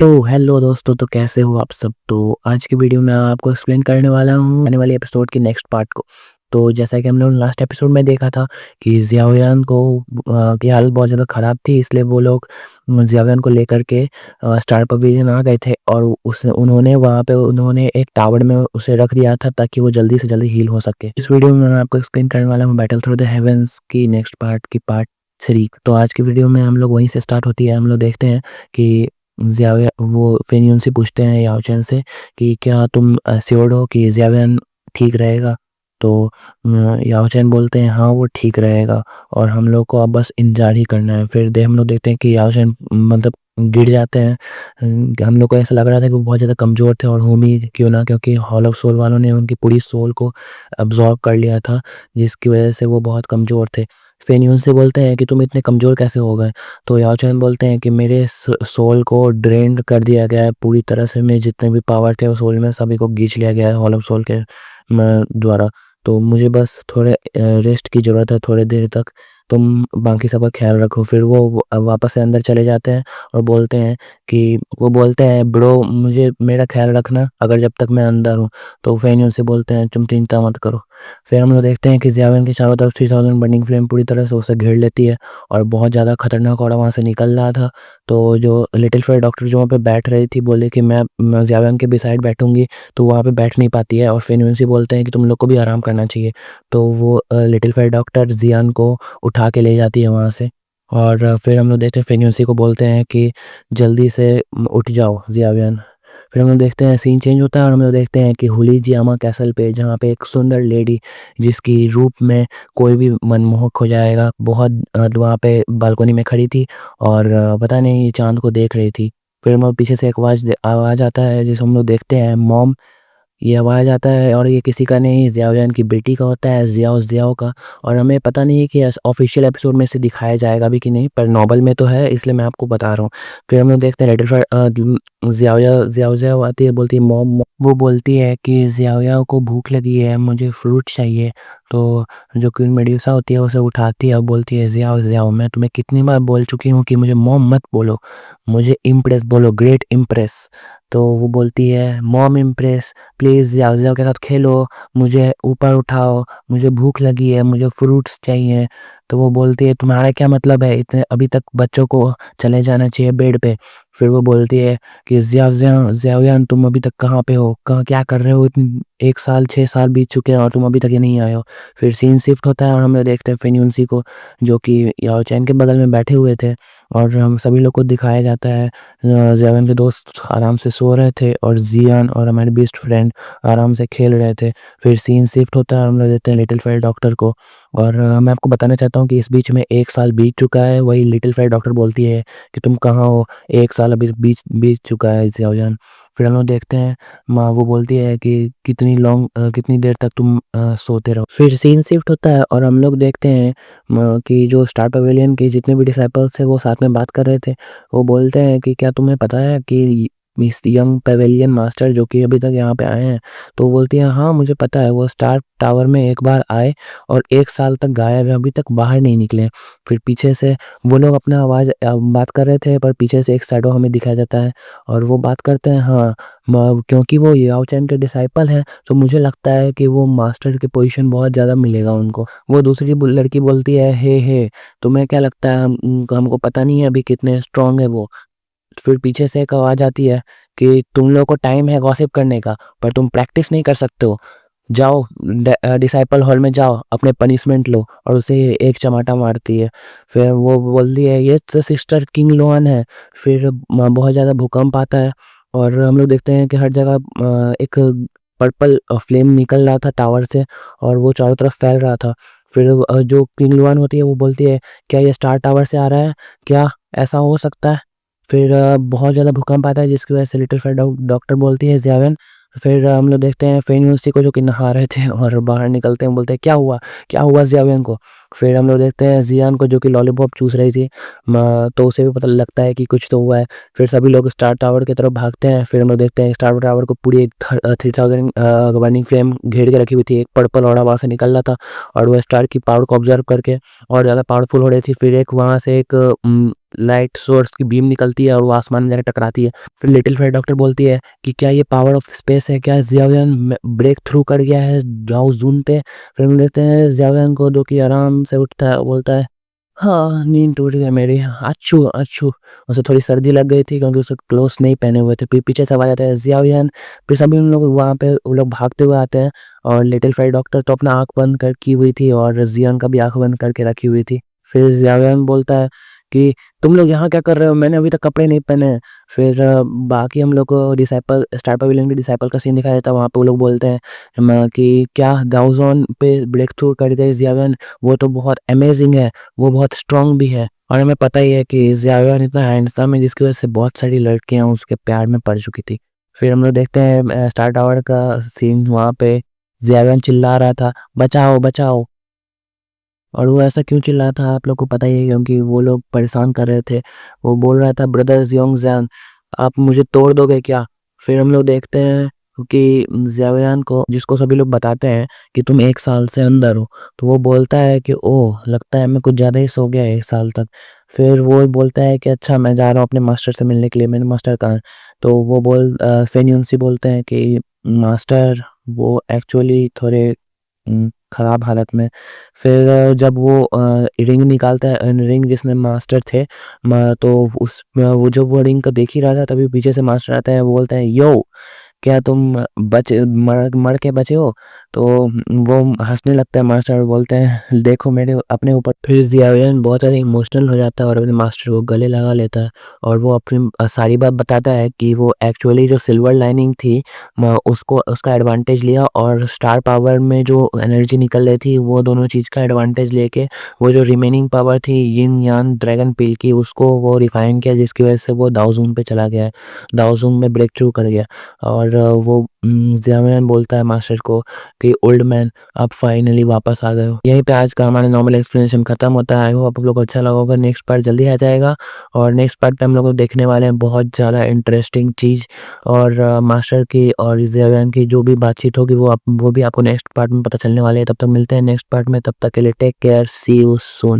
तो हेलो दोस्तों, तो कैसे हो आप सब। तो आज की वीडियो में आपको एक्सप्लेन करने वाला हूँ आने वाले एपिसोड के नेक्स्ट पार्ट को। तो जैसा कि हम लोग लास्ट एपिसोड में देखा था कि जियाओयान को की हालत बहुत ज़्यादा ख़राब थी, इसलिए वो लोग जियाओयान को लेकर के स्टार पवेलियन आ गए थे और उन्होंने वहाँ पे एक टावर में उसे रख दिया था ताकि वो जल्दी से जल्दी हील हो सके। इस वीडियो में मैं आपको एक्सप्लेन करने वाला हूँ बैटल थ्रू द हेवंस की नेक्स्ट पार्ट की पार्ट 3। तो आज की वीडियो में हम लोग वहीं से स्टार्ट होती है। हम लोग देखते हैं कि ज़ियाओया वो फेनियन से पूछते हैं याओ चैन से कि क्या तुम श्योर हो कि ज़ियाओयान ठीक रहेगा। तो याओ चैन बोलते हैं हाँ वो ठीक रहेगा और हम लोग को अब बस इंतजार ही करना है। फिर हम लोग देखते हैं कि याओ चैन मतलब गिर जाते हैं। हम लोग को ऐसा लग रहा था कि वो बहुत ज़्यादा कमज़ोर थे और होमी क्यों ना, क्योंकि हॉल ऑफ सोल वालों ने उनकी पूरी सोल को अब्जॉर्ब कर लिया था, जिसकी वजह से वो बहुत कमज़ोर थे। फेनियन से बोलते हैं कि तुम इतने कमज़ोर कैसे हो गए। तो याओ चैन बोलते हैं कि मेरे सोल को ड्रेन्ड कर दिया गया है पूरी तरह से, मेरे जितने भी पावर थे उस सोल में सभी को खींच लिया गया है हॉल ऑफ सोल के द्वारा। तो मुझे बस थोड़े रेस्ट की ज़रूरत है थोड़ी देर तक, तुम बाकी सब का ख्याल रखो। फिर वो वापस से अंदर चले जाते हैं और बोलते हैं कि वो बोलते हैं ब्रो मुझे मेरा ख्याल रखना अगर जब तक मैं अंदर हूँ। तो फेनियन से बोलते हैं तुम चिंता मत करो। फिर हम लोग देखते हैं कि जियाओयान के चारों तरफ 3000 बर्निंग फ्लेम पूरी तरह से उसे घेर लेती है और बहुत ज़्यादा खतरनाक और वहाँ से निकल रहा था। तो जो लिटिल फेयर डॉक्टर जो वहाँ पे बैठ रही थी बोले कि मैं जियाओयान के बिसाइड बैठूंगी, तो वहाँ पे बैठ नहीं पाती है और फेनियन से बोलते हैं कि तुम लोग को भी आराम करना चाहिए। तो वो लिटिल फेयर डॉक्टर जियान को उठा के ले जाती है वहाँ से। और फिर हम लोग देखते हैं फेन्यूसी को बोलते हैं कि जल्दी से उठ जाओ जियावियन। फिर हम लोग देखते हैं सीन चेंज होता है और हम लोग देखते हैं कि हुलीजियामा कैसल पे, जहाँ पे एक सुंदर लेडी जिसकी रूप में कोई भी मनमोहक हो जाएगा, बहुत वहाँ पे बालकनी में खड़ी थी और पता नहीं चांद को देख रही थी। फिर हम लोग पीछे से एक आवाज़ आता है जिसे हम लोग देखते हैं मॉम, ये आवाज़ आता है और ये किसी का नहीं ज़ियाओयान की बेटी का होता है, ज़ियाओ का। और हमें पता नहीं है कि ऑफिशियल एपिसोड में से दिखाया जाएगा भी कि नहीं, पर नॉवल में तो है इसलिए मैं आपको बता रहा हूँ। फिर हम लोग देखते हैं ज़ियाओ आती है, बोलती है मॉम। वो बोलती है कि ज़ियाओयाओ को भूख लगी है, मुझे फ्रूट चाहिए। तो जो क्वीन मेड्यूसा होती है उसे उठाती है और बोलती है ज़ियाओ मैं तुम्हें कितनी बार बोल चुकी हूँ कि मुझे मॉम मत बोलो, मुझे इम्प्रेस बोलो, ग्रेट इम्प्रेस। तो वो बोलती है मॉम इम्प्रेस प्लीज़ ज़ियाओ के साथ खेलो, मुझे ऊपर उठाओ, मुझे भूख लगी है, मुझे फ्रूट्स चाहिए। तो वो बोलती है तुम्हारा क्या मतलब है, इतने अभी तक बच्चों को चले जाना चाहिए बेड पे। फिर वो बोलती है कि ज़ियाओयान तुम अभी तक कहाँ पे हो, कहाँ क्या कर रहे हो, इतनी 1 साल 6 साल बीत चुके हैं और तुम अभी तक ये नहीं आए हो। फिर सीन शिफ्ट होता है और हम लोग देखते हैं फेन्यूसी को जो कि याओ चैन के बगल में बैठे हुए थे और हम सभी लोग को दिखाया जाता है ज़ियाओयान के दोस्त आराम से सो रहे थे और जियान और हमारे बेस्ट फ्रेंड आराम से खेल रहे थे। फिर सीन शिफ्ट होता है और हम लोग देखते हैं लिटिल फेयर डॉक्टर को। और मैं आपको बताना चाहता हूँ कि इस बीच में 1 साल बीत चुका है। वही लिटिल फेयर डॉक्टर बोलती है कि तुम कहाँ हो, 1 साल अभी बीत बीत चुका है ज़ियाओयान। फिर हम लोग देखते हैं माँ वो बोलती है कि कितनी देर तक तुम सोते रहो। फिर सीन शिफ्ट होता है और हम लोग देखते हैं कि जो स्टार पवेलियन के जितने भी डिसाइपल्स थे वो साथ में बात कर रहे थे। वो बोलते हैं कि क्या तुम्हें पता है कि मिस यंग पवेलियन मास्टर जो कि अभी तक यहाँ पे आए हैं। तो वो बोलती है हाँ मुझे पता है, वो स्टार टावर में एक बार आए और 1 साल तक गायब है, अभी तक बाहर नहीं निकले। फिर पीछे से वो लोग अपना बात कर रहे थे पर पीछे से एक शैडो हमें दिखाया जाता है और वो बात करते हैं हाँ क्योंकि वो याओ चैन के डिसाइपल हैं तो मुझे लगता है कि वो मास्टर की पोजीशन बहुत ज़्यादा मिलेगा उनको। वो दूसरी लड़की बोलती है हे तुम्हें क्या लगता है हमको पता नहीं है अभी कितने स्ट्रांग है वो। फिर पीछे से एक आवाज़ आती है कि तुम लोगों को टाइम है गॉसिप करने का पर तुम प्रैक्टिस नहीं कर सकते हो, जाओ डिसाइपल हॉल में जाओ अपने पनिशमेंट लो। और उसे एक चमाटा मारती है। फिर वो बोलती है ये तो सिस्टर किंग लोन है। फिर बहुत ज़्यादा भूकंप आता है और हम लोग देखते हैं कि हर जगह एक पर्पल फ्लेम निकल रहा था टावर से और वो चारों तरफ फैल रहा था। फिर जो किंग लोन होती है वो बोलती है क्या ये स्टार टावर से आ रहा है, क्या ऐसा हो सकता है। फिर बहुत ज़्यादा भूकंप आता है जिसकी वजह से लिटिल फेयर डॉक्टर बोलती है ज़ियाओयान। फिर हम लोग देखते हैं फेन्यूसी को जो कि नहा रहे थे और बाहर निकलते हैं बोलते हैं क्या हुआ ज़ियाओयान को। फिर हम लोग देखते हैं जियान को जो कि लॉलीपॉप चूस रही थी तो उसे भी पता लगता है कि कुछ तो हुआ है। फिर सभी लोग स्टार टावर की तरफ भागते हैं। फिर हम लोग देखते हैं स्टार टावर को पूरी 3000 बर्निंग फ्लेम घेर के रखी हुई थी, एक पर्पल और वहाँ से निकल रहा था और वह स्टार की पावर को ऑब्जर्व करके और ज़्यादा पावरफुल हो रही थी। फिर एक वहाँ से एक लाइट सोर्स की बीम निकलती है और वो आसमान में जाकर टकराती है। फिर लिटिल फेयर डॉक्टर बोलती है कि क्या ये पावर ऑफ स्पेस है, क्या ज़ियाओयान ब्रेक थ्रू कर गया है जाओ जून पे। फिर हम देखते हैं ज़ियाओयान को जो कि आराम से उठता है, बोलता है हाँ, नींद टूट गई मेरी, अच्छू, अच्छू। उसे थोड़ी सर्दी लग गई थी क्योंकि उसे क्लोथ्स नहीं पहने हुए थे। फिर पीछे से आवाज़ आता है ज़ियाओयान, फिर सभी उन लोग वहाँ पे वो लोग भागते हुए आते हैं और लिटिल फेयर डॉक्टर तो अपना आँख बंद कर की हुई थी और ज़ियान का भी आँख बंद करके रखी हुई थी। फिर ज़ियाओयान बोलता है कि तुम लोग यहाँ क्या कर रहे हो? मैंने अभी तक कपड़े नहीं पहने हैं। फिर बाकी हम लोग को डिसाइपल स्टार पवेलियन के डिसाइपल का सीन दिखाया जाता है, वहाँ पे वो लोग बोलते हैं कि क्या दाऊज़ोन पे ब्रेक थ्रू कर गए ज़ियाओयान, वो तो बहुत अमेजिंग है, वो बहुत स्ट्रॉन्ग भी है। और हमें पता ही है कि ज़ियाओयान इतना हैंडसम है जिसकी वजह से बहुत सारी लड़कियाँ उसके प्यार में पड़ चुकी थी। फिर हम लोग देखते हैं स्टार टावर का सीन, वहाँ पे ज़ियाओयान चिल्ला रहा था, बचाओ, बचाओ। और वो ऐसा क्यों चिल्ला रहा था आप लोग को पता ही है, क्योंकि वो लोग परेशान कर रहे थे। वो बोल रहा था ब्रदर ज़ियोंगज़ान, आप मुझे तोड़ दोगे क्या? फिर हम लोग देखते हैं कि ज़ियाओयान को, जिसको सभी लोग बताते हैं कि तुम 1 साल से अंदर हो, तो वो बोलता है कि ओह! लगता है मैं कुछ ज़्यादा ही सो गया 1 साल तक। फिर वो बोलता है कि अच्छा मैं जा रहा हूँ अपने मास्टर से मिलने के लिए, मेरे मास्टर कहाँ हैं? तो वो फेन युनसी बोलते हैं कि मास्टर वो एक्चुअली थोड़े ख़राब हालत में। फिर जब वो रिंग निकालता है, रिंग जिसमें मास्टर थे, तो वो जब वो रिंग को देख ही रहा था तभी पीछे से मास्टर आता है, वो बोलता है यो, क्या तुम मर मर के बचे हो? तो वो हंसने लगता है मास्टर और बोलते हैं देखो मेरे अपने ऊपर। फिर ज़ियाओयान बहुत ज़्यादा इमोशनल हो जाता है और अपने मास्टर को गले लगा लेता है और वो अपनी सारी बात बताता है कि वो एक्चुअली जो सिल्वर लाइनिंग थी, उसको उसका एडवांटेज लिया और स्टार पावर में जो एनर्जी निकल रही थी वो दोनों चीज़ का एडवांटेज लेके वो जो रिमेनिंग पावर थी यिन यान ड्रैगन पील की, उसको वो रिफाइन किया, जिसकी वजह से वो दाओजून पे चला गया है, दाओजून में ब्रेक थ्रू कर गया। और वो ज़ियाओयान बोलता है मास्टर को कि ओल्ड मैन आप फाइनली वापस आ गए हो। यहीं पे आज का हमारा नॉर्मल एक्सप्लेनेशन खत्म होता है। आई होप आप लोग को अच्छा लगा होगा। नेक्स्ट पार्ट जल्दी आ जाएगा और नेक्स्ट पार्ट पे हम लोग देखने वाले हैं बहुत ज़्यादा इंटरेस्टिंग चीज़, और मास्टर की और ज़ियाओयान की जो भी बातचीत होगी वो भी आपको नेक्स्ट पार्ट में पता चलने वाली है। तब तक मिलते हैं नेक्स्ट पार्ट में, तब तक के लिए take care, C you soon.